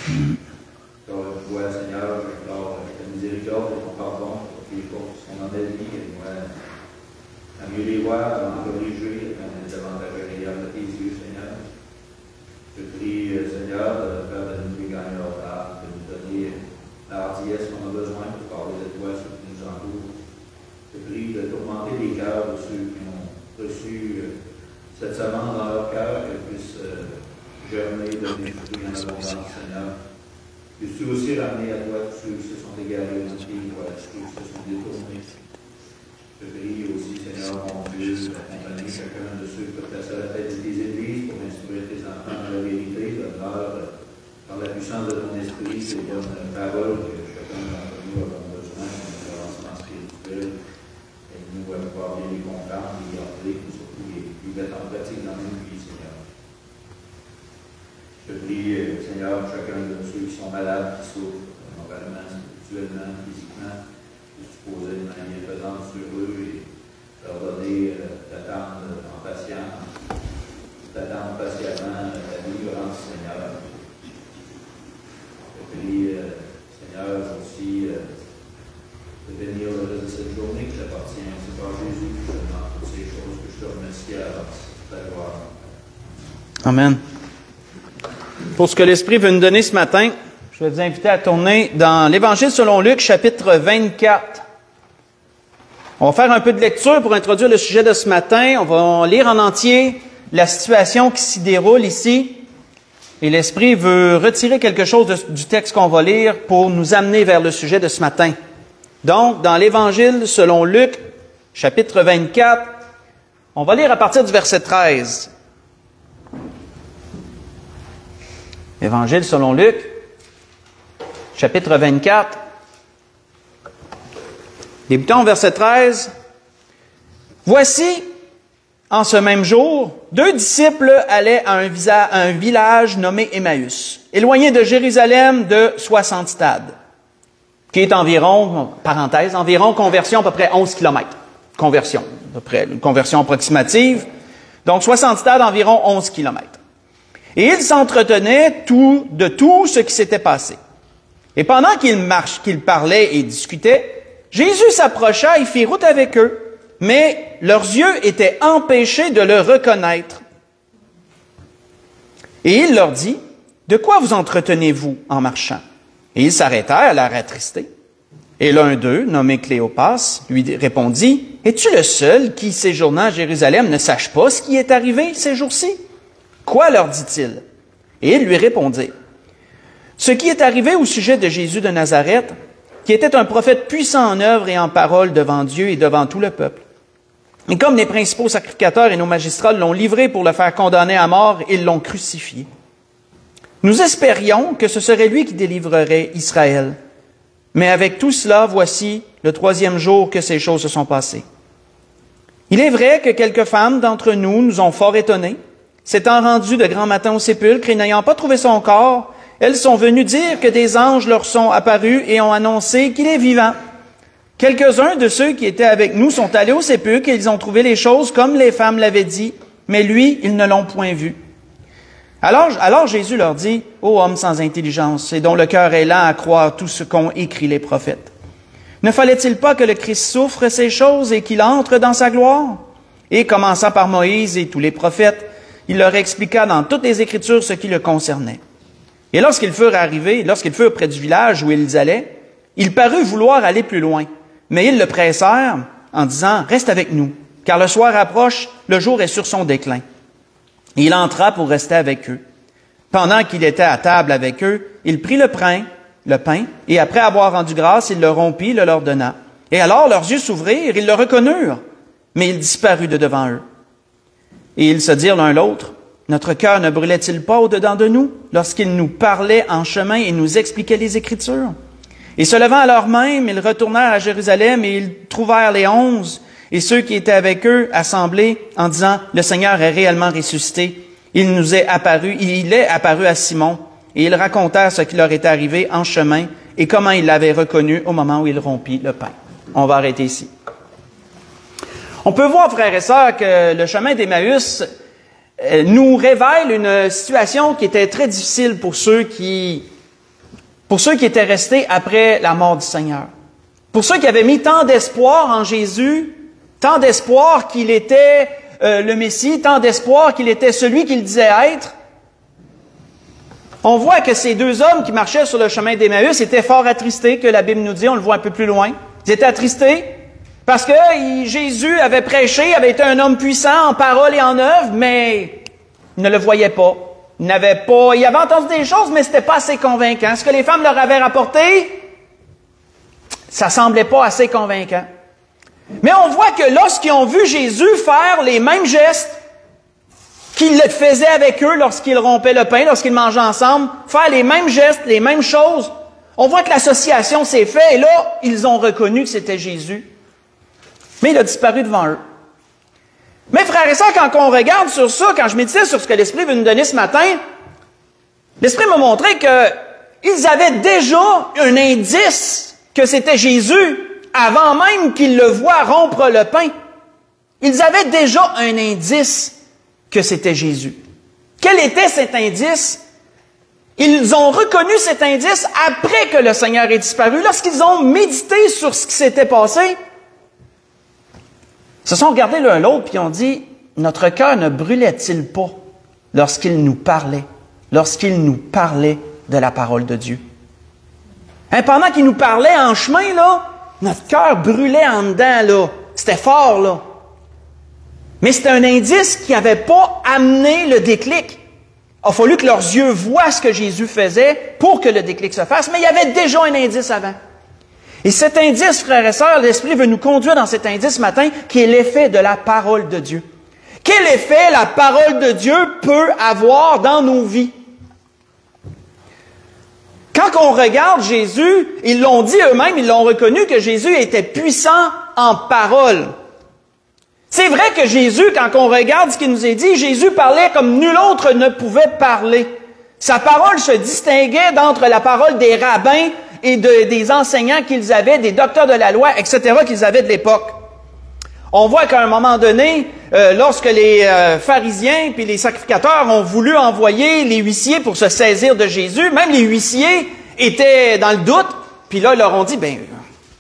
Alors, je vois, Seigneur, alors, ta miséricorde et ton pardon pour les fautes qui sont dans ma vie, et moi, à mieux les voir, à m'en corriger, à mettre davantage agréable à tes yeux, Seigneur. Je prie, Seigneur, de faire de nous gagner leur âme, de nous donner la hardiesse qu'on a besoin pour parler de toi, ceux qui nous entourent. Je prie de tourmenter les cœurs de ceux qui ont reçu cette semence dans leur cœur, qu'elle puisse germer, donner du fruit en abondance, Seigneur. Puisses-tu aussi ramener à toi tous ceux qui se sont égarés dans tes voies, ceux qui se sont détournés. Je prie aussi, Seigneur, mon Dieu, d'accompagner chacun de ceux qui peuvent passer à la tête de tes églises pour instruire tes enfants dans la vérité, donne-leur, par la puissance de ton esprit, ces bonnes paroles que chacun d'entre nous a besoin de notre avancement spirituel. Et nous allons pouvoir bien les comprendre, les garder, et surtout les mettre en pratique dans nos vies, Seigneur. Je prie, Seigneur, chacun de ceux qui sont malades, qui souffrent, moralement, spirituellement, physiquement, que tu poses une main bienfaisante sur eux et leur donner d'attendre en patience, d'attendre patiemment la délivrance, Seigneur. Je prie, Seigneur, aussi de bénir le reste de cette journée qui t'appartient. C'est par Jésus que je demande toutes ces choses, que je te remercie à ta gloire. Amen. Pour ce que l'Esprit veut nous donner ce matin, je vais vous inviter à tourner dans l'Évangile selon Luc, chapitre 24. On va faire un peu de lecture pour introduire le sujet de ce matin. On va lire en entier la situation qui s'y déroule ici. Et l'Esprit veut retirer quelque chose du texte qu'on va lire pour nous amener vers le sujet de ce matin. Donc, dans l'Évangile selon Luc, chapitre 24, on va lire à partir du verset 13. Évangile selon Luc, chapitre 24. Débutons au verset 13. Voici, en ce même jour, 2 disciples allaient à un village nommé Emmaüs, éloigné de Jérusalem de 60 stades, qui est environ, parenthèse, environ conversion à peu près 11 km. Conversion, à peu près, une conversion approximative. Donc 60 stades, environ 11 km. Et ils s'entretenaient de tout ce qui s'était passé. Et pendant qu'ils parlaient et discutaient, Jésus s'approcha et fit route avec eux, mais leurs yeux étaient empêchés de le reconnaître. Et il leur dit, « De quoi vous entretenez-vous en marchant? » Et ils s'arrêtèrent, l'air attristés. Et l'un d'eux, nommé Cléopas, lui répondit, « Es-tu le seul qui, séjournant à Jérusalem, ne sache pas ce qui est arrivé ces jours-ci? » Quoi leur dit-il? Et ils lui répondirent, « Ce qui est arrivé au sujet de Jésus de Nazareth, qui était un prophète puissant en œuvre et en parole devant Dieu et devant tout le peuple. Et comme les principaux sacrificateurs et nos magistrats l'ont livré pour le faire condamner à mort, ils l'ont crucifié. Nous espérions que ce serait lui qui délivrerait Israël. Mais avec tout cela, voici le 3e jour que ces choses se sont passées. Il est vrai que quelques femmes d'entre nous ont fort étonnés. S'étant rendues de grand matin au sépulcre et n'ayant pas trouvé son corps, elles sont venues dire que des anges leur sont apparus et ont annoncé qu'il est vivant. Quelques-uns de ceux qui étaient avec nous sont allés au sépulcre et ils ont trouvé les choses comme les femmes l'avaient dit, mais lui, ils ne l'ont point vu. Alors Jésus leur dit, « Ô homme sans intelligence, et dont le cœur est lent à croire tout ce qu'ont écrit les prophètes. Ne fallait-il pas que le Christ souffre ces choses et qu'il entre dans sa gloire? » Et commençant par Moïse et tous les prophètes, il leur expliqua dans toutes les Écritures ce qui le concernait. Et lorsqu'ils furent près du village où ils allaient, il parut vouloir aller plus loin. Mais ils le pressèrent en disant, « Reste avec nous, car le soir approche, le jour est sur son déclin. » Et il entra pour rester avec eux. Pendant qu'il était à table avec eux, il prit le pain, et après avoir rendu grâce, il le rompit, le leur donna. Et alors leurs yeux s'ouvrirent, ils le reconnurent, mais il disparut de devant eux. Et ils se dirent l'un l'autre, « Notre cœur ne brûlait-il pas au-dedans de nous, lorsqu'il nous parlait en chemin et nous expliquait les Écritures? » Et se levant à l'heure même, ils retournèrent à Jérusalem et ils trouvèrent les 11 et ceux qui étaient avec eux assemblés en disant, « Le Seigneur est réellement ressuscité. Il est apparu à Simon. » Et ils racontèrent ce qui leur était arrivé en chemin et comment ils l'avaient reconnu au moment où il rompit le pain. On va arrêter ici. On peut voir, frères et sœurs, que le chemin d'Emmaüs nous révèle une situation qui était très difficile pour ceux qui pour ceux qui étaient restés après la mort du Seigneur. Pour ceux qui avaient mis tant d'espoir en Jésus, tant d'espoir qu'il était le Messie, tant d'espoir qu'il était celui qu'il disait être. On voit que ces deux hommes qui marchaient sur le chemin d'Emmaüs étaient fort attristés, que la Bible nous dit, on le voit un peu plus loin. Ils étaient attristés parce que Jésus avait prêché, avait été un homme puissant en parole et en œuvre, mais ils ne le voyaient pas. Ils avaient entendu des choses, mais c'était pas assez convaincant. Ce que les femmes leur avaient rapporté, ça semblait pas assez convaincant. Mais on voit que lorsqu'ils ont vu Jésus faire les mêmes gestes qu'il le faisait avec eux lorsqu'ils rompaient le pain, lorsqu'ils mangeaient ensemble, faire les mêmes gestes, les mêmes choses, on voit que l'association s'est faite et là, ils ont reconnu que c'était Jésus. Mais il a disparu devant eux. Mais frères et sœurs, quand on regarde sur ça, quand je méditais sur ce que l'Esprit veut nous donner ce matin, l'Esprit m'a montré qu'ils avaient déjà un indice que c'était Jésus avant même qu'ils le voient rompre le pain. Ils avaient déjà un indice que c'était Jésus. Quel était cet indice? Ils ont reconnu cet indice après que le Seigneur ait disparu, lorsqu'ils ont médité sur ce qui s'était passé. Ils se sont regardés l'un l'autre puis ont dit, notre cœur ne brûlait-il pas lorsqu'il nous parlait de la parole de Dieu? Hein, pendant qu'il nous parlait en chemin, là, notre cœur brûlait en dedans, là. C'était fort, là. Mais c'était un indice qui n'avait pas amené le déclic. Il a fallu que leurs yeux voient ce que Jésus faisait pour que le déclic se fasse, mais il y avait déjà un indice avant. Et cet indice, frères et sœurs, l'Esprit veut nous conduire dans cet indice ce matin, qui est l'effet de la parole de Dieu. Quel effet la parole de Dieu peut avoir dans nos vies? Quand on regarde Jésus, ils l'ont dit eux-mêmes, ils l'ont reconnu que Jésus était puissant en parole. C'est vrai que Jésus, quand on regarde ce qu'il nous est dit, Jésus parlait comme nul autre ne pouvait parler. Sa parole se distinguait d'entre la parole des rabbins et des enseignants qu'ils avaient, des docteurs de la loi, etc., qu'ils avaient de l'époque. On voit qu'à un moment donné, lorsque les pharisiens puis les sacrificateurs ont voulu envoyer les huissiers pour se saisir de Jésus, même les huissiers étaient dans le doute, puis là, ils leur ont dit,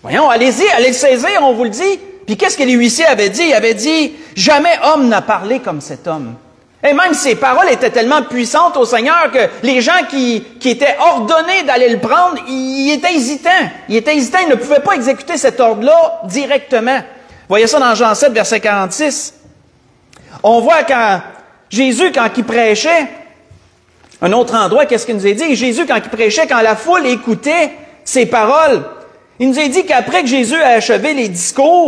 voyons, allez-y, allez le saisir, on vous le dit. Puis qu'est-ce que les huissiers avaient dit? Ils avaient dit, jamais homme n'a parlé comme cet homme. Et même ses paroles étaient tellement puissantes au Seigneur que les gens qui étaient ordonnés d'aller le prendre, ils étaient hésitants. Ils ne pouvaient pas exécuter cet ordre-là directement. Voyez ça dans Jean 7, verset 46. On voit quand Jésus, quand il prêchait, un autre endroit, qu'est-ce qu'il nous a dit? Jésus, quand il prêchait, quand la foule écoutait ses paroles, il nous a dit qu'après que Jésus a achevé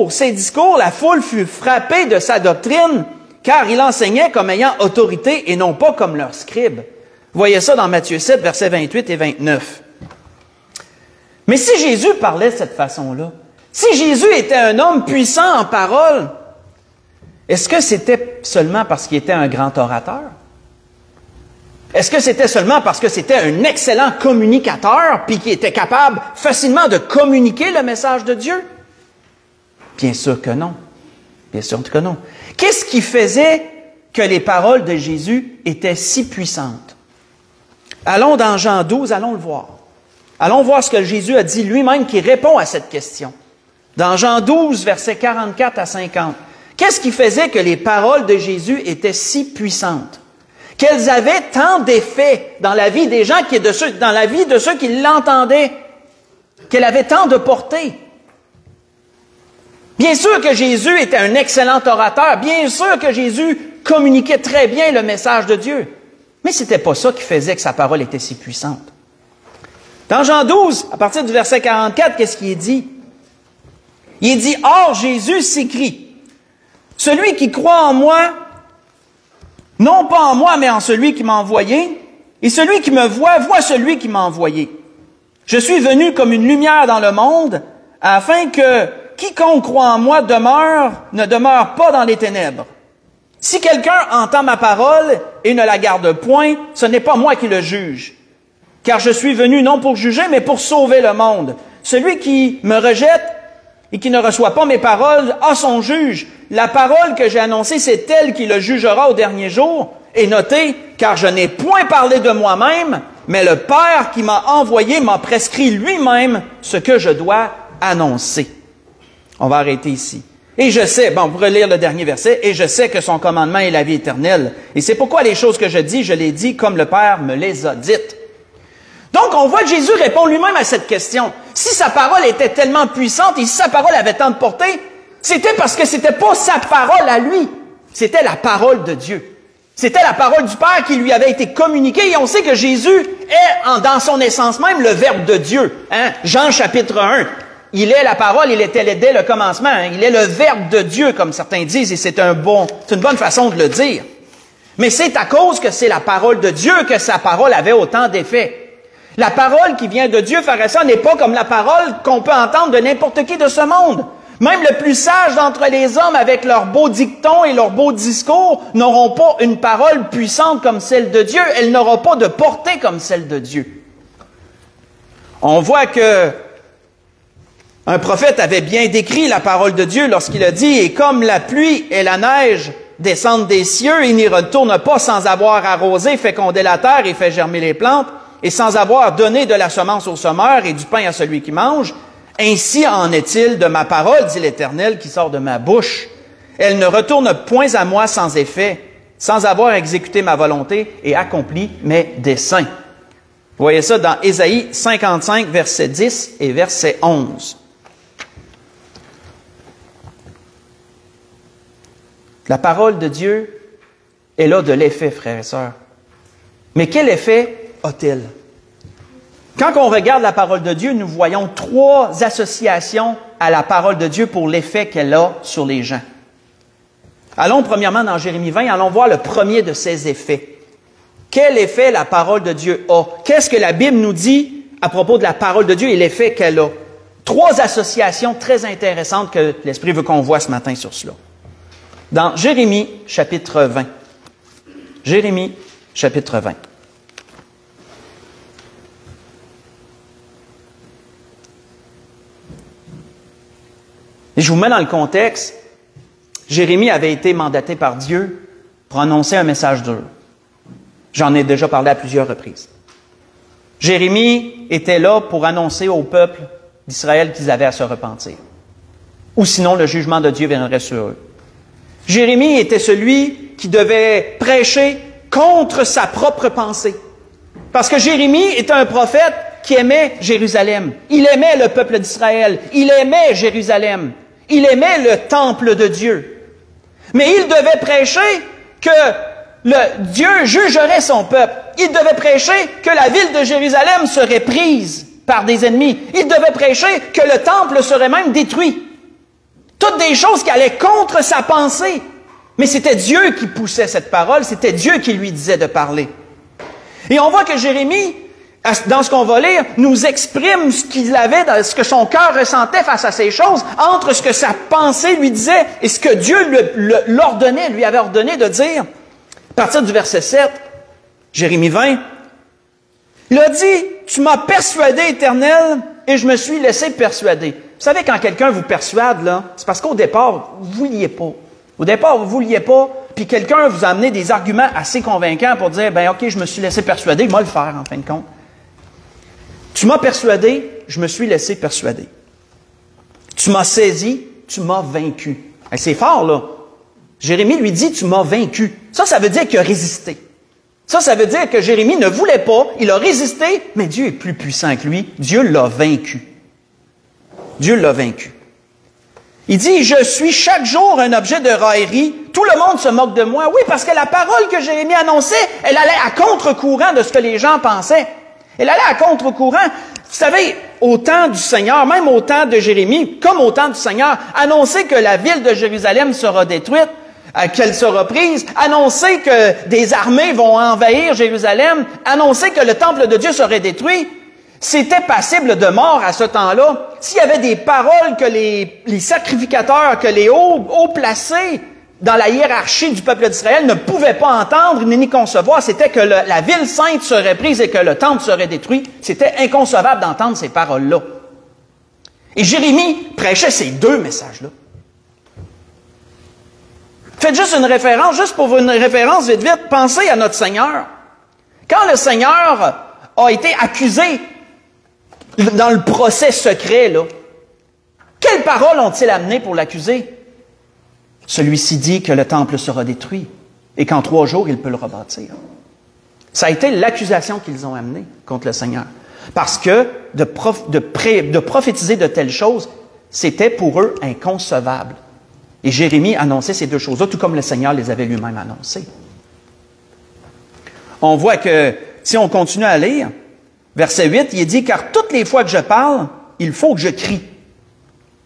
ses discours, la foule fut frappée de sa doctrine, car il enseignait comme ayant autorité et non pas comme leurs scribes. Voyez ça dans Matthieu 7, versets 28 et 29. Mais si Jésus parlait de cette façon-là, si Jésus était un homme puissant en parole, est-ce que c'était seulement parce qu'il était un grand orateur? Est-ce que c'était seulement parce que c'était un excellent communicateur puis qu'il était capable facilement de communiquer le message de Dieu? Bien sûr que non. Bien sûr que non. Qu'est-ce qui faisait que les paroles de Jésus étaient si puissantes? Allons dans Jean 12, allons le voir. Allons voir ce que Jésus a dit lui-même qui répond à cette question. Dans Jean 12, versets 44 à 50. Qu'est-ce qui faisait que les paroles de Jésus étaient si puissantes? Qu'elles avaient tant d'effet dans la vie des gens, dans la vie de ceux qui l'entendaient, qu'elle avait tant de portée. Bien sûr que Jésus était un excellent orateur, bien sûr que Jésus communiquait très bien le message de Dieu, mais ce n'était pas ça qui faisait que sa parole était si puissante. Dans Jean 12, à partir du verset 44, qu'est-ce qu'il est dit? Il est dit, « Or Jésus s'écrie, celui qui croit en moi, non pas en moi, mais en celui qui m'a envoyé, et celui qui me voit, voit celui qui m'a envoyé. Je suis venu comme une lumière dans le monde, afin que quiconque croit en moi ne demeure pas dans les ténèbres. Si quelqu'un entend ma parole et ne la garde point, ce n'est pas moi qui le juge. Car je suis venu non pour juger, mais pour sauver le monde. Celui qui me rejette et qui ne reçoit pas mes paroles a son juge. La parole que j'ai annoncée, c'est elle qui le jugera au dernier jour. Et notez, car je n'ai point parlé de moi-même, mais le Père qui m'a envoyé m'a prescrit lui-même ce que je dois annoncer. On va arrêter ici. Et je sais, bon, vous relire le dernier verset, et je sais que son commandement est la vie éternelle. Et c'est pourquoi les choses que je dis, je les dis comme le Père me les a dites. Donc, on voit que Jésus répond lui-même à cette question. Si sa parole était tellement puissante et si sa parole avait tant de portée, c'était parce que c'était pas sa parole à lui, c'était la parole de Dieu. C'était la parole du Père qui lui avait été communiquée. Et on sait que Jésus est, dans son essence même, le Verbe de Dieu. Hein? Jean chapitre 1. Il est la parole, il était dès le commencement. Hein? Il est le Verbe de Dieu, comme certains disent, et c'est une bonne façon de le dire. Mais c'est à cause que c'est la parole de Dieu que sa parole avait autant d'effet. La parole qui vient de Dieu, frères et sœurs, n'est pas comme la parole qu'on peut entendre de n'importe qui de ce monde. Même le plus sage d'entre les hommes, avec leurs beaux dictons et leurs beaux discours, n'auront pas une parole puissante comme celle de Dieu. Elle n'aura pas de portée comme celle de Dieu. On voit que un prophète avait bien décrit la parole de Dieu lorsqu'il a dit « Et comme la pluie et la neige descendent des cieux, il n'y retourne pas sans avoir arrosé, fécondé la terre et fait germer les plantes, et sans avoir donné de la semence au semeur et du pain à celui qui mange, ainsi en est-il de ma parole, dit l'Éternel, qui sort de ma bouche. Elle ne retourne point à moi sans effet, sans avoir exécuté ma volonté et accompli mes desseins. » Vous voyez ça dans Ésaïe 55, verset 10 et verset 11. La parole de Dieu, elle a de l'effet, frères et sœurs. Mais quel effet a-t-elle? Quand on regarde la parole de Dieu, nous voyons 3 associations à la parole de Dieu pour l'effet qu'elle a sur les gens. Allons premièrement dans Jérémie 20, allons voir le premier de ces effets. Quel effet la parole de Dieu a? Qu'est-ce que la Bible nous dit à propos de la parole de Dieu et l'effet qu'elle a? 3 associations très intéressantes que l'Esprit veut qu'on voit ce matin sur cela. Dans Jérémie, chapitre 20. Jérémie, chapitre 20. Et je vous mets dans le contexte. Jérémie avait été mandaté par Dieu pour annoncer un message dur. J'en ai déjà parlé à plusieurs reprises. Jérémie était là pour annoncer au peuple d'Israël qu'ils avaient à se repentir. Ou sinon, le jugement de Dieu viendrait sur eux. Jérémie était celui qui devait prêcher contre sa propre pensée. Parce que Jérémie était un prophète qui aimait Jérusalem. Il aimait le peuple d'Israël. Il aimait Jérusalem. Il aimait le temple de Dieu. Mais il devait prêcher que Dieu jugerait son peuple. Il devait prêcher que la ville de Jérusalem serait prise par des ennemis. Il devait prêcher que le temple serait même détruit. Toutes des choses qui allaient contre sa pensée. Mais c'était Dieu qui poussait cette parole, c'était Dieu qui lui disait de parler. Et on voit que Jérémie, dans ce qu'on va lire, nous exprime ce qu'il avait, ce que son cœur ressentait face à ces choses, entre ce que sa pensée lui disait et ce que Dieu lui avait ordonné de dire. À partir du verset 7, Jérémie 20, il a dit, « Tu m'as persuadé, Éternel, et je me suis laissé persuader. » Vous savez, quand quelqu'un vous persuade, là, c'est parce qu'au départ, vous ne vouliez pas. Au départ, vous ne vouliez pas, puis quelqu'un vous a amené des arguments assez convaincants pour dire, « Ben, OK, je me suis laissé persuader, moi le faire, en fin de compte. » Tu m'as persuadé, je me suis laissé persuader. Tu m'as saisi, tu m'as vaincu. Et c'est fort, là. Jérémie lui dit, tu m'as vaincu. Ça veut dire qu'il a résisté. Ça veut dire que Jérémie ne voulait pas, il a résisté, mais Dieu est plus puissant que lui. Dieu l'a vaincu. Dieu l'a vaincu. Il dit, je suis chaque jour un objet de raillerie. Tout le monde se moque de moi. Oui, parce que la parole que Jérémie annonçait, elle allait à contre-courant de ce que les gens pensaient. Elle allait à contre-courant. Vous savez, au temps du Seigneur, même au temps de Jérémie, comme au temps du Seigneur, annoncer que la ville de Jérusalem sera détruite, qu'elle sera prise, annoncer que des armées vont envahir Jérusalem, annoncer que le temple de Dieu serait détruit, c'était passible de mort à ce temps-là. S'il y avait des paroles que les sacrificateurs, que les hauts placés dans la hiérarchie du peuple d'Israël ne pouvaient pas entendre ni concevoir, c'était que la ville sainte serait prise et que le temple serait détruit. C'était inconcevable d'entendre ces paroles-là. Et Jérémie prêchait ces 2 messages-là. Faites juste une référence, juste pour une référence vite, pensez à notre Seigneur. Quand le Seigneur a été accusé dans le procès secret, là. Quelles paroles ont-ils amenées pour l'accuser? Celui-ci dit que le temple sera détruit et qu'en 3 jours, il peut le rebâtir. Ça a été l'accusation qu'ils ont amenée contre le Seigneur. Parce que de prophétiser de telles choses, c'était pour eux inconcevable. Et Jérémie annonçait ces 2 choses-là, tout comme le Seigneur les avait lui-même annoncées. On voit que, si on continue à lire, verset 8, il est dit, « Car toutes les fois que je parle, il faut que je crie. »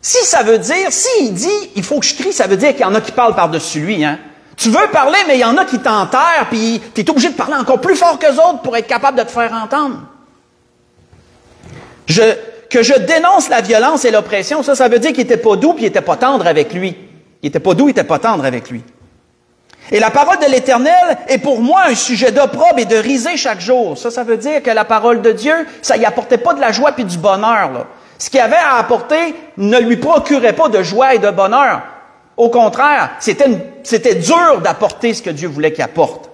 Si ça veut dire, s'il dit, il faut que je crie, ça veut dire qu'il y en a qui parlent par-dessus lui, hein. Tu veux parler, mais il y en a qui t'enterrent, puis tu es obligé de parler encore plus fort qu'eux autres pour être capable de te faire entendre. Que je dénonce la violence et l'oppression, ça veut dire qu'il n'était pas doux, puis il n'était pas tendre avec lui. Il n'était pas doux, il n'était pas tendre avec lui. Et la parole de l'Éternel est pour moi un sujet d'opprobre et de risée chaque jour. Ça veut dire que la parole de Dieu, ça y apportait pas de la joie puis du bonheur, là. Ce qu'il avait à apporter ne lui procurait pas de joie et de bonheur. Au contraire, c'était dur d'apporter ce que Dieu voulait qu'il apporte.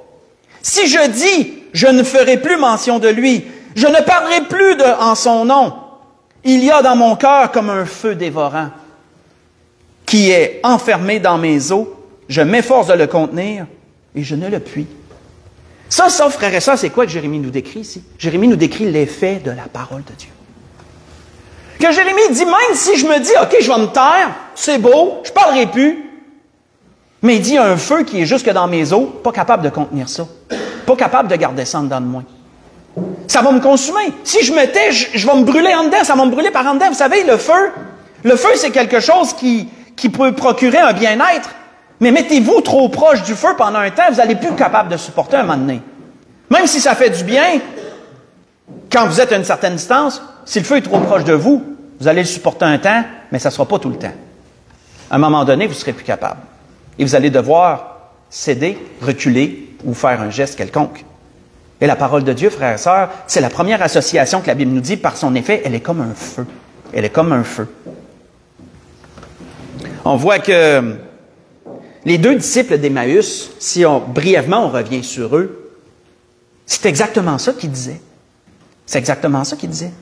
Si je dis, je ne ferai plus mention de lui, je ne parlerai plus en son nom, il y a dans mon cœur comme un feu dévorant qui est enfermé dans mes os. Je m'efforce de le contenir et je ne le puis. Ça, frères et sœurs, c'est quoi que Jérémie nous décrit ici? Jérémie nous décrit l'effet de la parole de Dieu. Que Jérémie dit, même si je me dis, OK, je vais me taire, c'est beau, je ne parlerai plus, mais il dit, un feu qui est jusque dans mes os, pas capable de contenir ça, pas capable de garder ça en dedans de moi. Ça va me consumer. Si je me tais, je vais me brûler en dedans, ça va me brûler par en dedans. Vous savez, le feu, c'est quelque chose qui peut procurer un bien-être, mais mettez-vous trop proche du feu pendant un temps, vous n'allez plus être capable de supporter un moment donné. Même si ça fait du bien, quand vous êtes à une certaine distance, si le feu est trop proche de vous, vous allez le supporter un temps, mais ça ne sera pas tout le temps. À un moment donné, vous ne serez plus capable. Et vous allez devoir céder, reculer ou faire un geste quelconque. Et la parole de Dieu, frères et sœurs, c'est la première association que la Bible nous dit, par son effet, elle est comme un feu. Elle est comme un feu. On voit que les 2 disciples d'Emmaüs, brièvement on revient sur eux, c'est exactement ça qu'ils disaient. C'est exactement ça qu'ils disaient.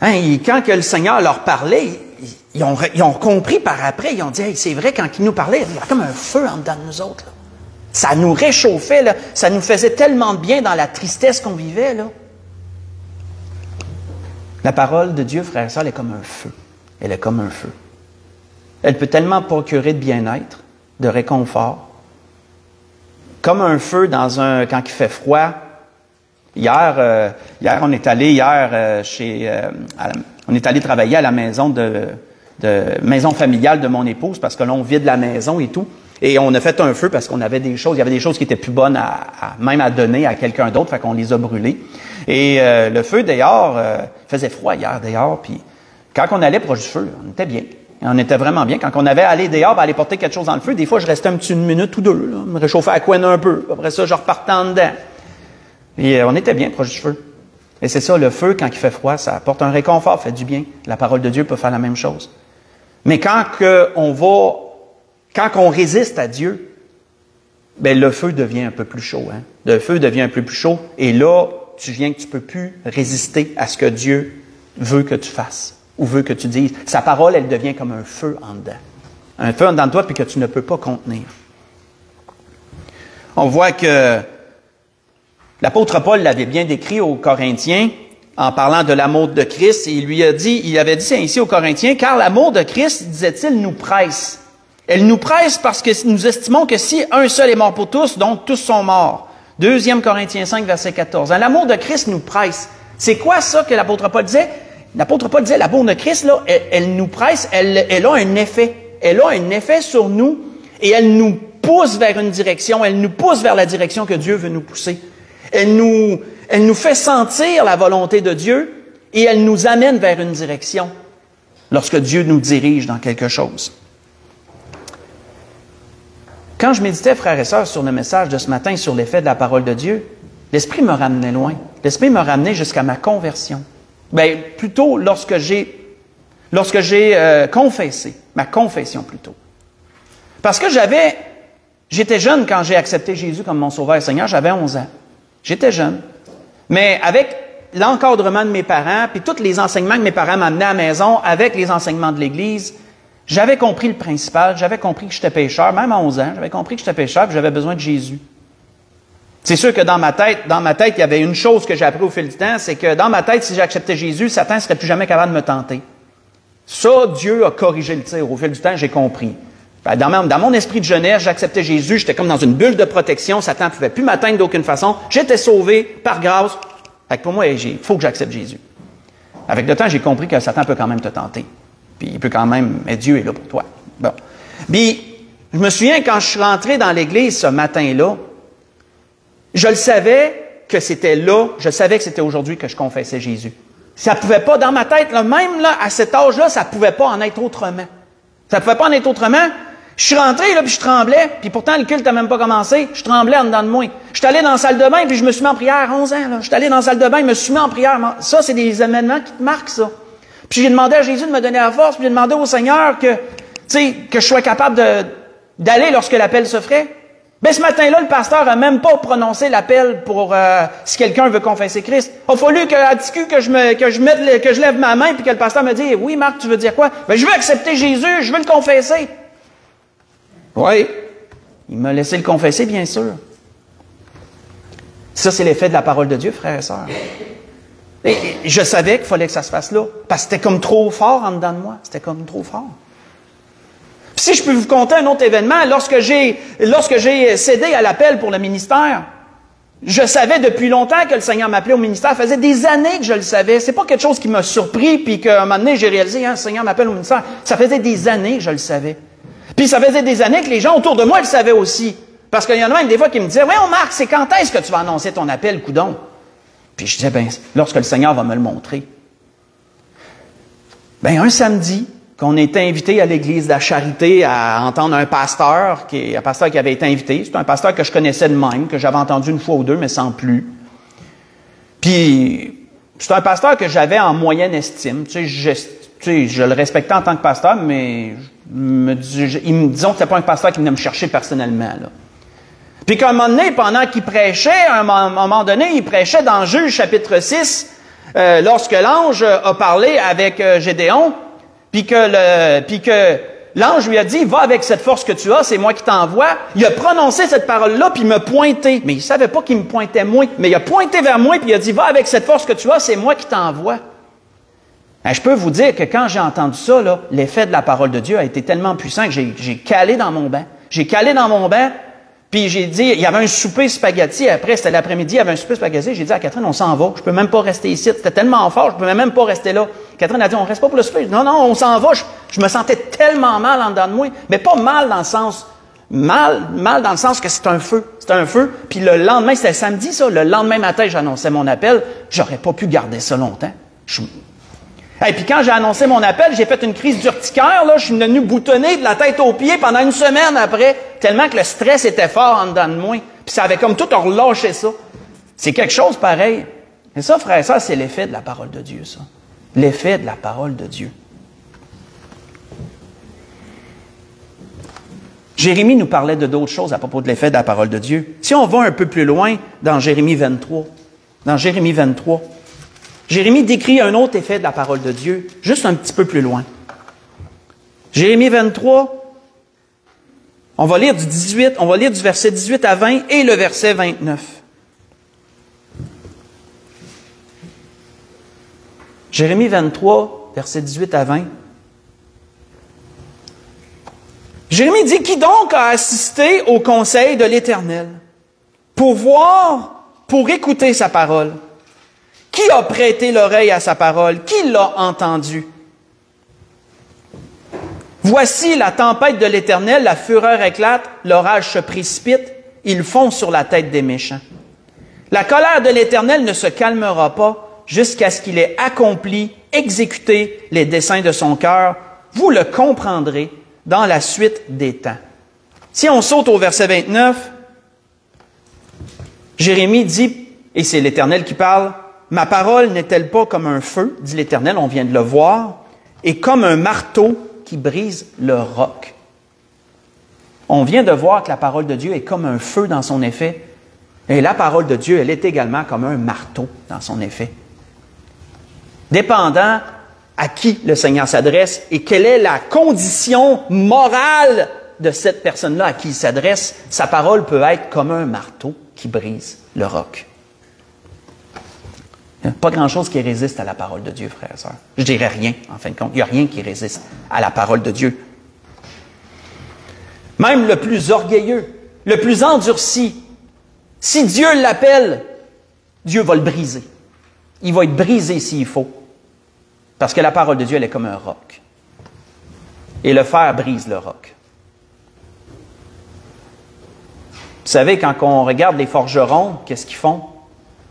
Hein, quand que le Seigneur leur parlait, ils ont compris par après, ils ont dit, hey, c'est vrai, quand il nous parlait, il y avait comme un feu en dedans de nous autres. Là. Ça nous réchauffait, là. Ça nous faisait tellement de bien dans la tristesse qu'on vivait. Là. La parole de Dieu, frères et sœurs, elle est comme un feu. Elle est comme un feu. Elle peut tellement procurer de bien-être, de réconfort, comme un feu quand il fait froid. Hier, on est allé on est allé travailler à la maison maison familiale de mon épouse parce que là, on vide la maison et tout. Et on a fait un feu parce qu'on avait il y avait des choses qui étaient plus bonnes même à donner à quelqu'un d'autre, fait qu'on les a brûlées. Et le feu dehors, il faisait froid hier dehors, puis quand on allait proche du feu, on était bien. On était vraiment bien. Quand on avait allé dehors, aller porter quelque chose dans le feu, des fois, je restais une minute ou 2, là, me réchauffais à couenne un peu. Après ça, je repartais en dedans. Et on était bien proche du feu. Et c'est ça, le feu, quand il fait froid, ça apporte un réconfort, fait du bien. La parole de Dieu peut faire la même chose. Mais quand on résiste à Dieu, ben le feu devient un peu plus chaud. Hein? Le feu devient un peu plus chaud. Et là, tu peux plus résister à ce que Dieu veut que tu fasses ou veut que tu dises. Sa parole, elle devient comme un feu en dedans. Un feu en dedans de toi, puis que tu ne peux pas contenir. On voit que l'apôtre Paul l'avait bien décrit aux Corinthiens en parlant de l'amour de Christ. Et il avait dit ainsi aux Corinthiens, « Car l'amour de Christ, disait-il, nous presse. Elle nous presse parce que nous estimons que si un seul est mort pour tous, donc tous sont morts. » 2 Corinthiens 5, verset 14. L'amour de Christ nous presse. C'est quoi ça que l'apôtre Paul disait? L'apôtre Paul disait, l'amour de Christ, là, elle nous presse, elle a un effet. Elle a un effet sur nous et elle nous pousse vers une direction. Elle nous pousse vers la direction que Dieu veut nous pousser. Elle nous fait sentir la volonté de Dieu et elle nous amène vers une direction lorsque Dieu nous dirige dans quelque chose. Quand je méditais, frères et sœurs, sur le message de ce matin sur l'effet de la parole de Dieu, l'Esprit me ramenait loin. L'Esprit me ramenait jusqu'à ma conversion. Bien, plutôt lorsque j'ai confessé, ma confession plutôt. Parce que j'étais jeune quand j'ai accepté Jésus comme mon Sauveur et Seigneur, j'avais 11 ans. J'étais jeune. Mais avec l'encadrement de mes parents, puis tous les enseignements que mes parents m'amenaient à la maison avec les enseignements de l'Église, j'avais compris le principal, j'avais compris que j'étais pécheur, même à 11 ans, j'avais compris que j'étais pécheur, puis j'avais besoin de Jésus. C'est sûr que dans ma tête, il y avait une chose que j'ai appris au fil du temps, c'est que dans ma tête, si j'acceptais Jésus, Satan ne serait plus jamais capable de me tenter. Ça, Dieu a corrigé le tir. Au fil du temps, j'ai compris. Dans mon esprit de jeunesse, j'acceptais Jésus, j'étais comme dans une bulle de protection, Satan ne pouvait plus m'atteindre d'aucune façon. J'étais sauvé par grâce. Fait que pour moi, il faut que j'accepte Jésus. Avec le temps, j'ai compris que Satan peut quand même te tenter. Puis il peut quand même, mais Dieu est là pour toi. Bon. Puis, je me souviens quand je suis rentré dans l'église ce matin-là, je le savais que c'était là, je savais que c'était aujourd'hui que je confessais Jésus. Ça pouvait pas, dans ma tête, là, même là, à cet âge-là, ça pouvait pas en être autrement. Ça pouvait pas en être autrement. Je suis rentré, là, puis je tremblais, puis pourtant, le culte n'a même pas commencé. Je tremblais en dedans de moi. Je suis allé dans la salle de bain, puis je me suis mis en prière à 11 ans, là. Je suis allé dans la salle de bain, je me suis mis en prière. Ça, c'est des événements qui te marquent, ça. Puis j'ai demandé à Jésus de me donner la force, puis j'ai demandé au Seigneur que je sois capable d'aller lorsque l'appel se ferait. Ben, ce matin-là, le pasteur a même pas prononcé l'appel pour si quelqu'un veut confesser Christ. Il a fallu à TQ que je lève ma main, puis que le pasteur me dise, oui, Marc, tu veux dire quoi? Ben, je veux accepter Jésus, je veux le confesser. Oui. Il m'a laissé le confesser, bien sûr. Ça, c'est l'effet de la parole de Dieu, frères et sœurs. Et je savais qu'il fallait que ça se fasse là, parce que c'était comme trop fort en dedans de moi. C'était comme trop fort. Puis si je peux vous conter un autre événement, lorsque j'ai cédé à l'appel pour le ministère, je savais depuis longtemps que le Seigneur m'appelait au ministère. Ça faisait des années que je le savais. C'est pas quelque chose qui m'a surpris, puis qu'à un moment donné, j'ai réalisé, le Seigneur m'appelle au ministère. Ça faisait des années que je le savais. Puis ça faisait des années que les gens autour de moi le savaient aussi. Parce qu'il y en a même des fois qui me disaient, « Marc, c'est quand est-ce que tu vas annoncer ton appel, coudon? » Puis je disais, lorsque le Seigneur va me le montrer. Un samedi, qu'on était invité à l'église de la Charité à entendre un pasteur qui avait été invité. C'est un pasteur que je connaissais de même, que j'avais entendu une fois ou deux, mais sans plus. Puis, c'est un pasteur que j'avais en moyenne estime. Je le respectais en tant que pasteur, mais disons que c'était pas un pasteur qui venait me chercher personnellement, là. Puis qu'à un moment donné, pendant qu'il prêchait, il prêchait dans Juge chapitre 6, lorsque l'ange a parlé avec Gédéon, puis que l'ange lui a dit, va avec cette force que tu as, c'est moi qui t'envoie. Il a prononcé cette parole-là, puis il m'a pointé. Mais il savait pas qu'il me pointait moi. Mais il a pointé vers moi, puis il a dit, va avec cette force que tu as, c'est moi qui t'envoie. Je peux vous dire que quand j'ai entendu ça, là, l'effet de la parole de Dieu a été tellement puissant que j'ai calé dans mon banc. J'ai calé dans mon banc, puis j'ai dit, il y avait un souper spaghetti, après, c'était l'après-midi, il y avait un souper spaghetti, j'ai dit à Catherine, on s'en va, je peux même pas rester ici. C'était tellement fort, je pouvais même pas rester là. Catherine a dit, on reste pas pour le souper. Non, on s'en va. Je me sentais tellement mal en dedans de moi, mais pas mal dans le sens, mal dans le sens que c'est un feu. C'était un feu. Puis le lendemain, c'était samedi, ça, le lendemain matin, j'annonçais mon appel. J'aurais pas pu garder ça longtemps. Et puis quand j'ai annoncé mon appel, j'ai fait une crise d'urticaire, là. Je suis devenu boutonné de la tête aux pieds pendant une semaine après, tellement que le stress était fort en dedans de moi. Puis ça avait comme tout relâché ça. C'est quelque chose pareil. Et ça, frère, ça, c'est l'effet de la parole de Dieu, ça. L'effet de la parole de Dieu. Jérémie nous parlait de d'autres choses à propos de l'effet de la parole de Dieu. Si on va un peu plus loin, dans Jérémie 23, Jérémie décrit un autre effet de la parole de Dieu, juste un petit peu plus loin. Jérémie 23, on va lire du verset 18 à 20 et le verset 29. Jérémie 23, verset 18 à 20. Jérémie dit, qui donc a assisté au conseil de l'Éternel pour écouter sa parole? Qui a prêté l'oreille à sa parole? Qui l'a entendu? Voici la tempête de l'Éternel, la fureur éclate, l'orage se précipite, ils font sur la tête des méchants. La colère de l'Éternel ne se calmera pas jusqu'à ce qu'il ait accompli, exécuté les desseins de son cœur. Vous le comprendrez dans la suite des temps. Si on saute au verset 29, Jérémie dit, et c'est l'Éternel qui parle, « Ma parole n'est-elle pas comme un feu, dit l'Éternel, on vient de le voir, et comme un marteau qui brise le roc. » On vient de voir que la parole de Dieu est comme un feu dans son effet, et la parole de Dieu, elle est également comme un marteau dans son effet. dépendant à qui le Seigneur s'adresse et quelle est la condition morale de cette personne-là à qui il s'adresse, sa parole peut être comme un marteau qui brise le roc. Il n'y a pas grand-chose qui résiste à la parole de Dieu, frères et sœurs. Je dirais rien, en fin de compte. Il n'y a rien qui résiste à la parole de Dieu. Même le plus orgueilleux, le plus endurci, si Dieu l'appelle, Dieu va le briser. Il va être brisé s'il faut. Parce que la parole de Dieu, elle est comme un roc. Et le fer brise le roc. Vous savez, quand on regarde les forgerons, qu'est-ce qu'ils font?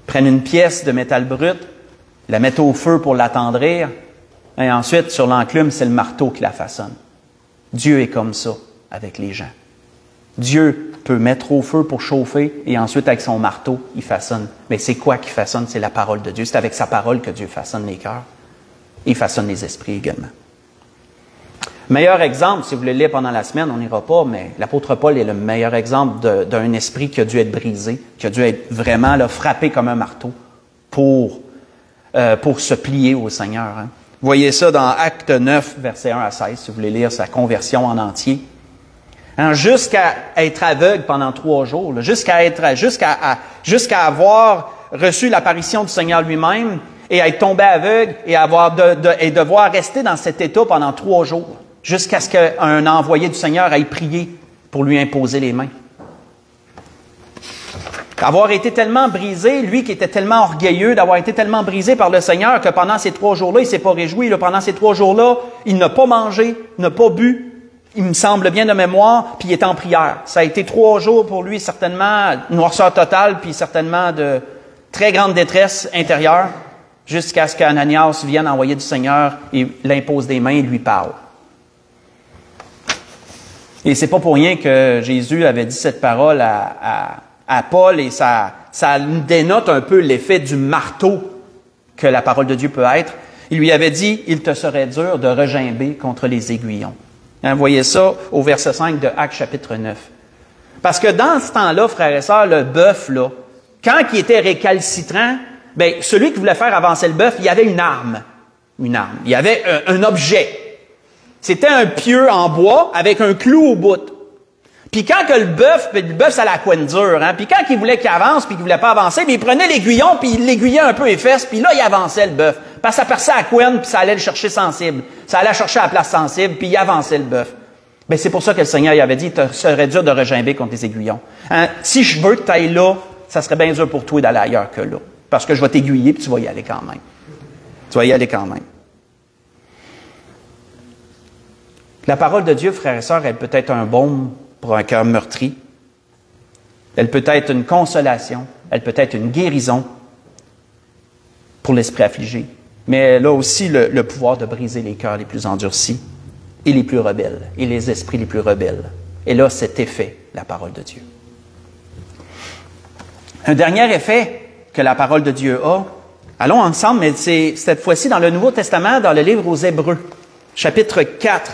Ils prennent une pièce de métal brut, la mettent au feu pour l'attendrir, et ensuite, sur l'enclume, c'est le marteau qui la façonne. Dieu est comme ça avec les gens. Dieu peut mettre au feu pour chauffer, et ensuite, avec son marteau, il façonne. Mais c'est quoi qui façonne? C'est la parole de Dieu. C'est avec sa parole que Dieu façonne les cœurs. Il façonne les esprits également. Meilleur exemple, si vous voulez lire pendant la semaine, on n'ira pas, mais l'apôtre Paul est le meilleur exemple d'un esprit qui a dû être brisé, qui a dû être vraiment là, frappé comme un marteau pour se plier au Seigneur. Hein. Vous voyez ça dans Actes 9, versets 1 à 16, si vous voulez lire sa conversion en entier. Hein, jusqu'à être aveugle pendant 3 jours, là, jusqu'à avoir reçu l'apparition du Seigneur lui-même, et être tombé aveugle et devoir rester dans cet état pendant 3 jours, jusqu'à ce qu'un envoyé du Seigneur aille prier pour lui imposer les mains. Avoir été tellement brisé, lui qui était tellement orgueilleux, d'avoir été tellement brisé par le Seigneur que pendant ces 3 jours-là, il ne s'est pas réjoui. Là, pendant ces 3 jours-là, il n'a pas mangé, n'a pas bu, il me semble bien de mémoire, puis il est en prière. Ça a été 3 jours pour lui, certainement, noirceur totale, puis certainement de très grande détresse intérieure, jusqu'à ce qu'Ananias vienne envoyer du Seigneur et l'impose des mains et lui parle. Et c'est pas pour rien que Jésus avait dit cette parole à Paul, et ça dénote un peu l'effet du marteau que la parole de Dieu peut être. Il lui avait dit, « Il te serait dur de regimber contre les aiguillons. » Hein, vous voyez ça au verset 5 de Actes chapitre 9. Parce que dans ce temps-là, frères et sœurs, le bœuf, là, quand il était récalcitrant, bien, celui qui voulait faire avancer le bœuf, il y avait une arme. Une arme. Il y avait un objet. C'était un pieu en bois avec un clou au bout. Puis quand que le bœuf, ça la couenne dure, hein. Puis quand il voulait qu'il avance, puis qu'il voulait pas avancer, bien, il prenait l'aiguillon, puis il l'aiguillait un peu les fesses, puis là, il avançait le bœuf. Parce que ça perçait à la couenne, puis ça allait le chercher sensible. Ça allait chercher à la place sensible, puis il avançait le bœuf. Bien, c'est pour ça que le Seigneur il avait dit, il serait dur de regimber contre les aiguillons. Hein? Si je veux que tu ailles là, ça serait bien dur pour toi d'aller ailleurs que là. Parce que je vais t'aiguiller, puis tu vas y aller quand même. Tu vas y aller quand même. La parole de Dieu, frères et sœurs, elle peut être un baume pour un cœur meurtri. Elle peut être une consolation. Elle peut être une guérison pour l'esprit affligé. Mais elle a aussi le pouvoir de briser les cœurs les plus endurcis et les plus rebelles, et les esprits les plus rebelles. Elle a cet effet, la parole de Dieu. Un dernier effet que la parole de Dieu a, allons ensemble, mais c'est cette fois-ci dans le Nouveau Testament, dans le livre aux Hébreux, chapitre 4.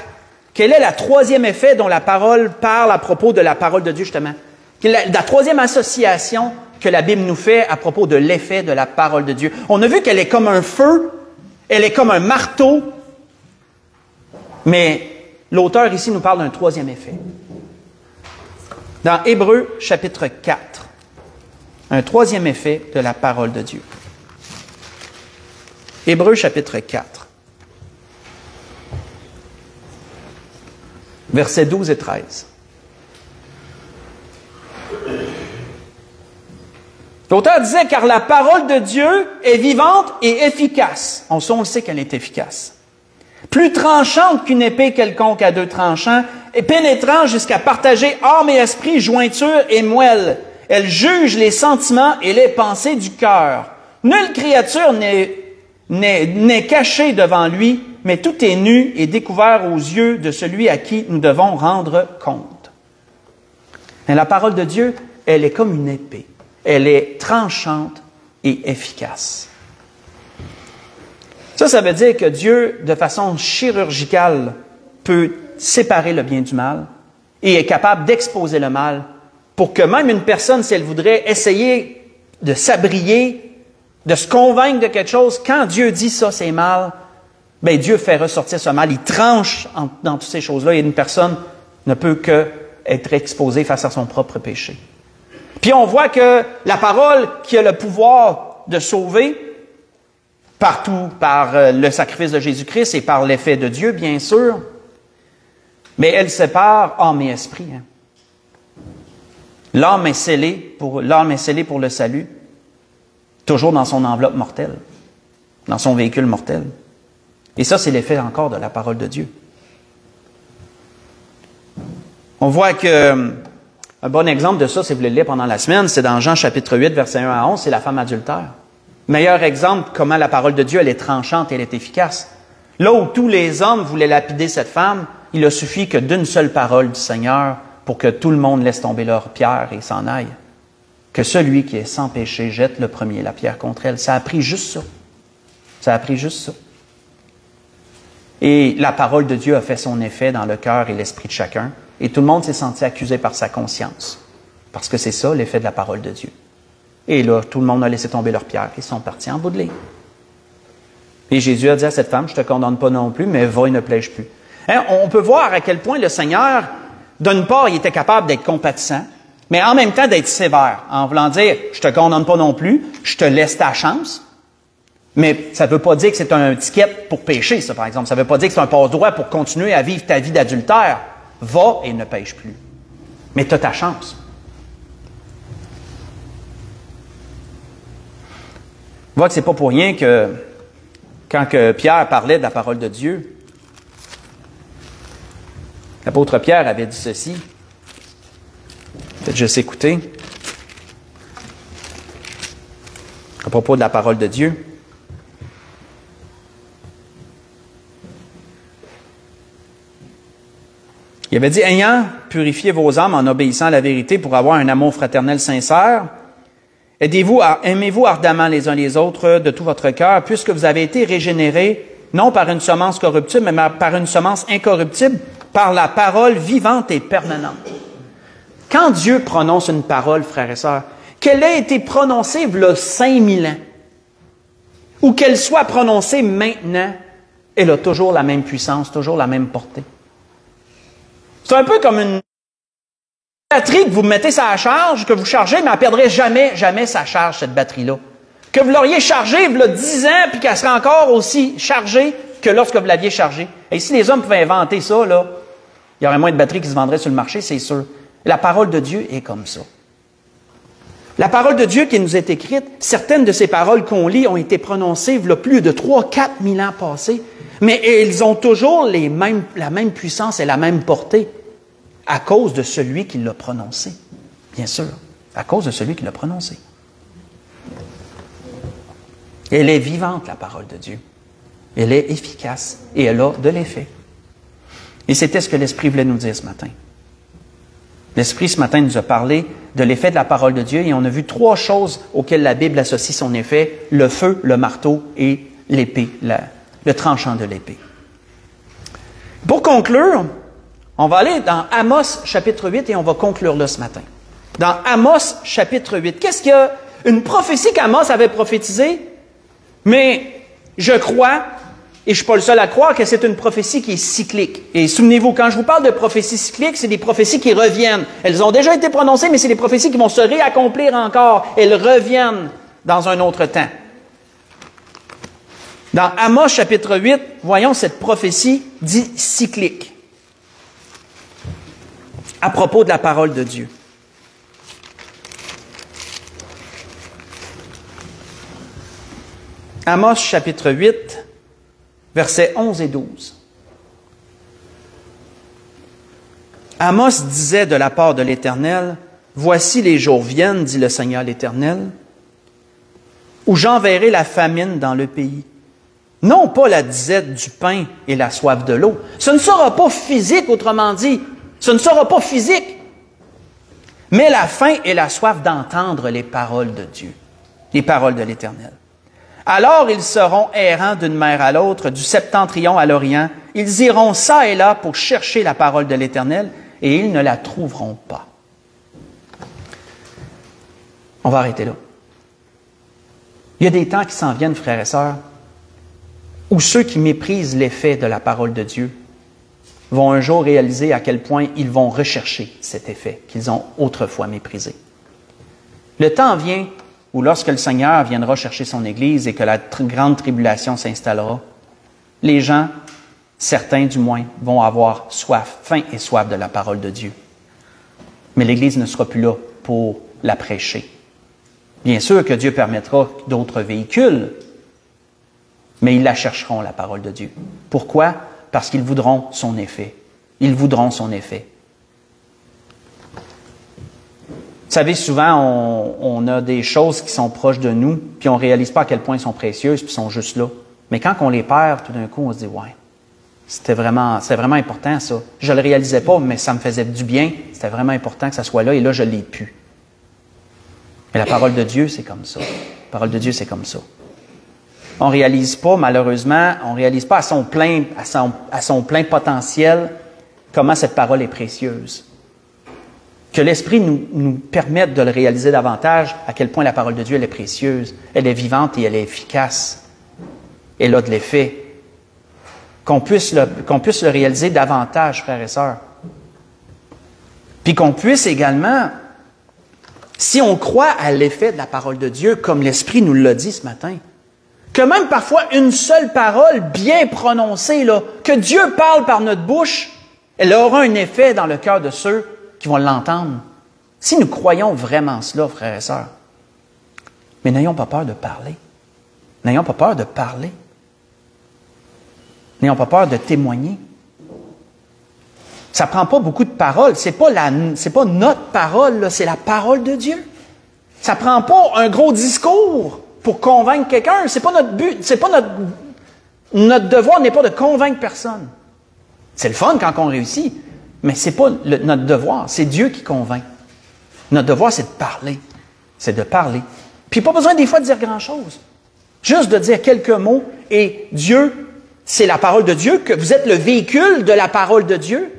Quel est le 3e effet dont la parole parle à propos de la parole de Dieu, justement? La 3e association que la Bible nous fait à propos de l'effet de la parole de Dieu. On a vu qu'elle est comme un feu, elle est comme un marteau, mais l'auteur ici nous parle d'un 3e effet. Dans Hébreux, chapitre 4, un 3e effet de la parole de Dieu. Hébreux, chapitre 4. Versets 12 et 13. L'auteur disait, car la parole de Dieu est vivante et efficace. On le sait qu'elle est efficace. Plus tranchante qu'une épée quelconque à 2 tranchants, et pénétrant jusqu'à partager âme et esprit, jointure et moelle. Elle juge les sentiments et les pensées du cœur. Nulle créature n'est cachée devant lui, mais tout est nu et découvert aux yeux de celui à qui nous devons rendre compte. Et la parole de Dieu, elle est comme une épée. Elle est tranchante et efficace. Ça veut dire que Dieu, de façon chirurgicale, peut séparer le bien du mal et est capable d'exposer le mal pour que même une personne, si elle voudrait essayer de s'abrier de se convaincre de quelque chose, quand Dieu dit ça, c'est mal, ben Dieu fait ressortir ce mal. Il tranche dans toutes ces choses-là et une personne ne peut que être exposée face à son propre péché. Puis on voit que la parole qui a le pouvoir de sauver, partout par le sacrifice de Jésus-Christ et par l'effet de Dieu, bien sûr, mais elle sépare âme et esprit. Hein. L'âme est scellée pour le salut, toujours dans son enveloppe mortelle, dans son véhicule mortel. Et ça, c'est l'effet encore de la parole de Dieu. On voit que un bon exemple de ça, si vous le lisez pendant la semaine, c'est dans Jean chapitre 8, versets 1 à 11, c'est la femme adultère. Meilleur exemple, comment la parole de Dieu, elle est tranchante, elle est efficace. Là où tous les hommes voulaient lapider cette femme, il a suffi que d'une seule parole du Seigneur pour que tout le monde laisse tomber leur pierre et s'en aille. Que celui qui est sans péché jette le premier la pierre contre elle. Ça a pris juste ça. Ça a pris juste ça. Et la parole de Dieu a fait son effet dans le cœur et l'esprit de chacun. Et tout le monde s'est senti accusé par sa conscience. Parce que c'est ça, l'effet de la parole de Dieu. Et là, tout le monde a laissé tomber leurs pierres. Ils sont partis en bout de ligne. Et Jésus a dit à cette femme, je ne te condamne pas non plus, mais va et ne plaige plus. Hein, on peut voir à quel point le Seigneur, d'une part, il était capable d'être compatissant, mais en même temps d'être sévère, en voulant dire, je ne te condamne pas non plus, je te laisse ta chance. Mais ça ne veut pas dire que c'est un ticket pour pécher, ça, par exemple. Ça ne veut pas dire que c'est un passe-droit pour continuer à vivre ta vie d'adultère. Va et ne pêche plus. Mais tu as ta chance. On voit que ce n'est pas pour rien que, quand que Pierre parlait de la parole de Dieu, l'apôtre Pierre avait dit ceci. Peut-être juste écouter. À propos de la parole de Dieu. Il avait dit, ayant purifié vos âmes en obéissant à la vérité pour avoir un amour fraternel sincère, aimez-vous ardemment les uns les autres de tout votre cœur, puisque vous avez été régénérés, non par une semence corruptible, mais par une semence incorruptible, par la parole vivante et permanente. Quand Dieu prononce une parole, frères et sœurs, qu'elle ait été prononcée il y a 5000 ans, ou qu'elle soit prononcée maintenant, elle a toujours la même puissance, toujours la même portée. C'est un peu comme une batterie que vous mettez sur la charge, que vous chargez, mais elle ne perdrait jamais sa charge, cette batterie-là. Que vous l'auriez chargée il y a 10 ans, puis qu'elle serait encore aussi chargée que lorsque vous l'aviez chargée. Et si les hommes pouvaient inventer ça, là, il y aurait moins de batteries qui se vendraient sur le marché, c'est sûr. La parole de Dieu est comme ça. La parole de Dieu qui nous est écrite, certaines de ces paroles qu'on lit ont été prononcées il y a plus de 3-4 000 ans passés, mais elles ont toujours la même puissance et la même portée à cause de celui qui l'a prononcé. Bien sûr, à cause de celui qui l'a prononcé. Elle est vivante, la parole de Dieu. Elle est efficace et elle a de l'effet. Et c'était ce que l'Esprit voulait nous dire ce matin. L'Esprit, ce matin, nous a parlé de l'effet de la parole de Dieu et on a vu 3 choses auxquelles la Bible associe son effet, le feu, le marteau et l'épée, le tranchant de l'épée. Pour conclure, on va aller dans Amos chapitre 8 et on va conclure là ce matin. Dans Amos chapitre 8, qu'est-ce qu'il y a? Une prophétie qu'Amos avait prophétisée, mais je crois, et je ne suis pas le seul à croire, que c'est une prophétie qui est cyclique. Et souvenez-vous, quand je vous parle de prophéties cycliques, c'est des prophéties qui reviennent. Elles ont déjà été prononcées, mais c'est des prophéties qui vont se réaccomplir encore. Elles reviennent dans un autre temps. Dans Amos chapitre 8, voyons cette prophétie dite cyclique à propos de la parole de Dieu. Amos chapitre 8, versets 11 et 12. Amos disait de la part de l'Éternel, « Voici les jours viennent, dit le Seigneur l'Éternel, où j'enverrai la famine dans le pays. Non pas la disette du pain et la soif de l'eau. Ce ne sera pas physique, autrement dit. Ce ne sera pas physique. Mais la faim et la soif d'entendre les paroles de Dieu, les paroles de l'Éternel. Alors ils seront errants d'une mer à l'autre, du septentrion à l'orient. Ils iront çà et là pour chercher la parole de l'Éternel, et ils ne la trouveront pas. » On va arrêter là. Il y a des temps qui s'en viennent, frères et sœurs, où ceux qui méprisent l'effet de la parole de Dieu vont un jour réaliser à quel point ils vont rechercher cet effet qu'ils ont autrefois méprisé. Le temps vient où lorsque le Seigneur viendra chercher son Église et que la grande tribulation s'installera, les gens, certains du moins, vont avoir soif, faim et soif de la parole de Dieu. Mais l'Église ne sera plus là pour la prêcher. Bien sûr que Dieu permettra d'autres véhicules, mais ils la chercheront, la parole de Dieu. Pourquoi? Parce qu'ils voudront son effet. Ils voudront son effet. Vous savez, souvent, on a des choses qui sont proches de nous, puis on ne réalise pas à quel point elles sont précieuses, puis sont juste là. Mais quand on les perd, tout d'un coup, on se dit, ouais, c'était vraiment important, ça. Je ne le réalisais pas, mais ça me faisait du bien. C'était vraiment important que ça soit là, et là, je l'ai pu. Mais la parole de Dieu, c'est comme ça. La parole de Dieu, c'est comme ça. On ne réalise pas, malheureusement, on ne réalise pas à son plein potentiel comment cette parole est précieuse. Que l'Esprit nous permette de le réaliser davantage, à quel point la parole de Dieu elle est précieuse, elle est vivante et elle est efficace. Elle a de l'effet. Qu'on puisse le réaliser davantage, frères et sœurs. Puis qu'on puisse également, si on croit à l'effet de la parole de Dieu, comme l'Esprit nous l'a dit ce matin, que même parfois une seule parole bien prononcée, là, que Dieu parle par notre bouche, elle aura un effet dans le cœur de ceux qui vont l'entendre. Si nous croyons vraiment cela, frères et sœurs, mais n'ayons pas peur de parler. N'ayons pas peur de parler. N'ayons pas peur de témoigner. Ça ne prend pas beaucoup de paroles. C'est pas notre parole, c'est la parole de Dieu. Ça ne prend pas un gros discours pour convaincre quelqu'un. C'est pas notre but. C'est pas notre devoir n'est pas de convaincre personne. C'est le fun quand on réussit, mais c'est pas notre devoir. C'est Dieu qui convainc. Notre devoir, c'est de parler. C'est de parler. Puis pas besoin des fois de dire grand-chose. Juste de dire quelques mots et Dieu, c'est la parole de Dieu, que vous êtes le véhicule de la parole de Dieu.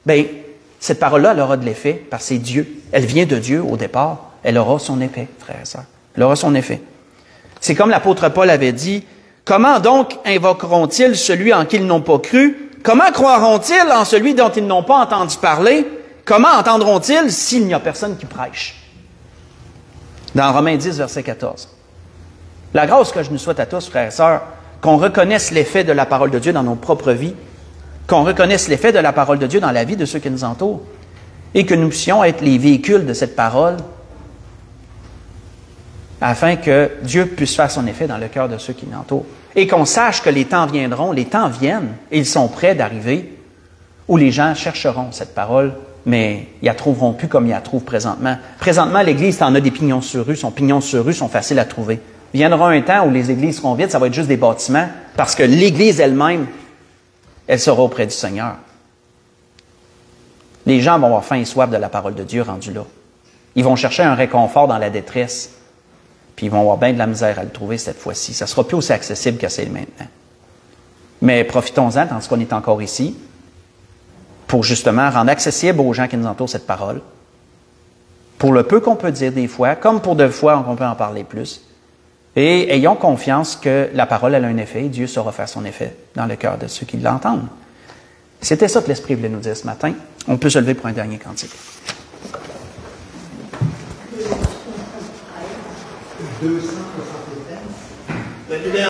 Bien, cette parole-là, elle aura de l'effet parce que c'est Dieu. Elle vient de Dieu au départ. Elle aura son effet, frères et sœurs. Elle aura son effet. C'est comme l'apôtre Paul avait dit, « Comment donc invoqueront-ils celui en qui ils n'ont pas cru? Comment croiront-ils en celui dont ils n'ont pas entendu parler? Comment entendront-ils s'il n'y a personne qui prêche? » Dans Romains 10, verset 14. La grâce que je nous souhaite à tous, frères et sœurs, qu'on reconnaisse l'effet de la parole de Dieu dans nos propres vies, qu'on reconnaisse l'effet de la parole de Dieu dans la vie de ceux qui nous entourent, et que nous puissions être les véhicules de cette parole, afin que Dieu puisse faire son effet dans le cœur de ceux qui nous entourent. Et qu'on sache que les temps viendront, les temps viennent, et ils sont prêts d'arriver, où les gens chercheront cette parole, mais ils ne la trouveront plus comme ils la trouvent présentement. Présentement, l'Église en a des pignons sur rue, son pignon sur rue sont faciles à trouver. Il viendra un temps où les églises seront vides, ça va être juste des bâtiments, parce que l'Église elle-même, elle sera auprès du Seigneur. Les gens vont avoir faim et soif de la parole de Dieu rendue là. Ils vont chercher un réconfort dans la détresse, puis ils vont avoir bien de la misère à le trouver cette fois-ci. Ça ne sera plus aussi accessible que c'est maintenant. Mais profitons-en, tandis qu'on est encore ici, pour justement rendre accessible aux gens qui nous entourent cette parole, pour le peu qu'on peut dire des fois, comme pour de fois qu'on peut en parler plus. Et ayons confiance que la parole elle a un effet et Dieu saura faire son effet dans le cœur de ceux qui l'entendent. C'était ça que l'Esprit voulait nous dire ce matin. On peut se lever pour un dernier cantique. 273.